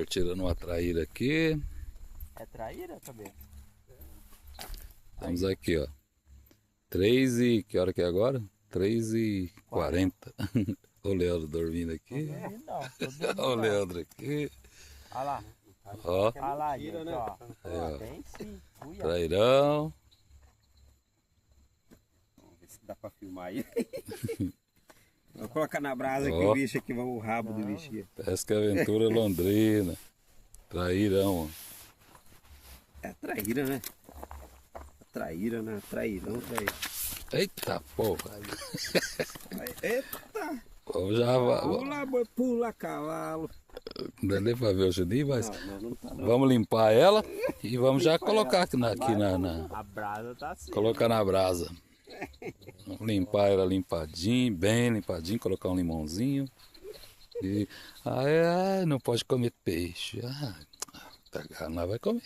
Tirando uma traíra aqui. É traíra, cabeça? Estamos aqui, ó. 3 e... Que hora que é agora? 3h40. O Leandro dormindo aqui. Não, tô dormindo, Olha o não. Leandro aqui. Olha lá. Ó, Olha lá, gente, ó. ó. Tem sim. Fui, ó. Trairão. Vamos ver se dá pra filmar aí. Vou colocar na brasa aqui Ó. o bicho aqui, vamos o rabo do bicho aqui. Pesca Aventura Londrina. Trairão, ó. É traíra, né? Traíra, né? Trairão, traíra. Eita porra. Eita! Vamos já. Pula, boi, pula, cavalo. Não dá nem pra ver o Juninho, mas Não tá não. vamos limpar ela e vamos já colocar aqui na A brasa tá assim. colocar na brasa. Vamos limpar ela limpadinho, bem limpadinho, colocar um limãozinho. E não pode comer peixe. Nós vai comer.